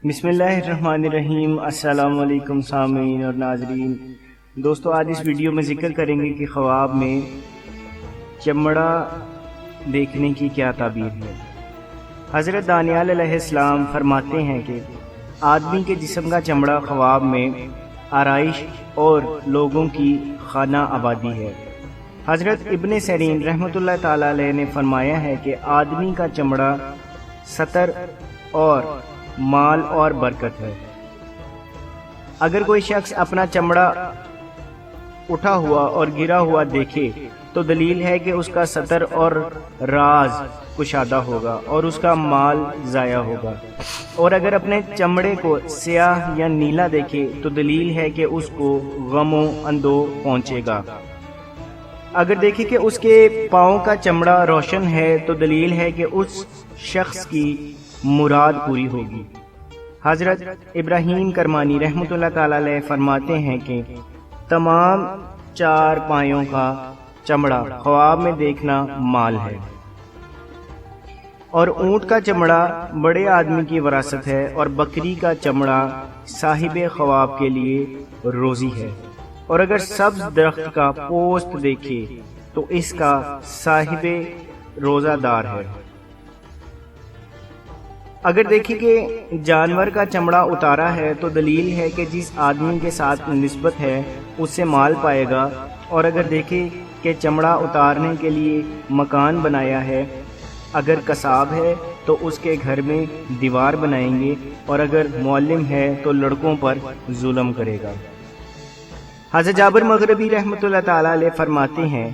بسم اللہ الرحمن الرحیم۔ السلام علیکم سامعین اور ناظرین۔ دوستو، آج اس ویڈیو میں ذکر کریں گے کہ خواب میں چمڑا دیکھنے کی کیا تعبیر ہے۔ حضرت دانیال علیہ السلام فرماتے ہیں کہ آدمی کے جسم کا چمڑا خواب میں آرائش اور لوگوں کی خانہ آبادی ہے۔ حضرت ابن سیرین رحمۃ اللہ تعالی علیہ نے فرمایا ہے کہ آدمی کا چمڑا ستر اور مال اور برکت ہے۔ اگر کوئی شخص اپنا چمڑا اٹھا ہوا اور گرا ہوا دیکھے تو دلیل ہے کہ اس کا ستر اور راز کشادہ ہوگا اور اس کا مال ضائع ہوگا، اور اگر اپنے چمڑے کو سیاہ یا نیلا دیکھے تو دلیل ہے کہ اس کو غم و اندو پہنچے گا۔ اگر دیکھے کہ اس کے پاؤں کا چمڑا روشن ہے تو دلیل ہے کہ اس شخص کی مراد پوری ہوگی۔ حضرت ابراہیم کرمانی رحمۃ اللہ تعالی علیہ فرماتے ہیں کہ تمام چار پایوں کا چمڑا خواب میں دیکھنا مال ہے، اور اونٹ کا چمڑا بڑے آدمی کی وراثت ہے، اور بکری کا چمڑا صاحب خواب کے لیے روزی ہے، اور اگر سبز درخت کا پوست دیکھے تو اس کا صاحب روزہ دار ہے۔ اگر دیکھیں کہ جانور کا چمڑا اتارا ہے تو دلیل ہے کہ جس آدمی کے ساتھ نسبت ہے اس سے مال پائے گا، اور اگر دیکھیں کہ چمڑا اتارنے کے لیے مکان بنایا ہے، اگر قصاب ہے تو اس کے گھر میں دیوار بنائیں گے، اور اگر معلم ہے تو لڑکوں پر ظلم کرے گا۔ حضرت جابر مغربی رحمۃ اللہ تعالی علیہ فرماتے ہیں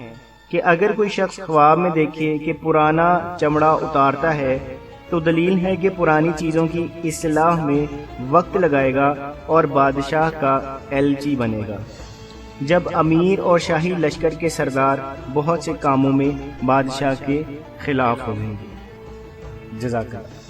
کہ اگر کوئی شخص خواب میں دیکھے کہ پرانا چمڑا اتارتا ہے تو دلیل ہے کہ پرانی چیزوں کی اصلاح میں وقت لگائے گا اور بادشاہ کا ایلچی بنے گا، جب امیر اور شاہی لشکر کے سردار بہت سے کاموں میں بادشاہ کے خلاف ہوں گے۔ جزاک اللہ۔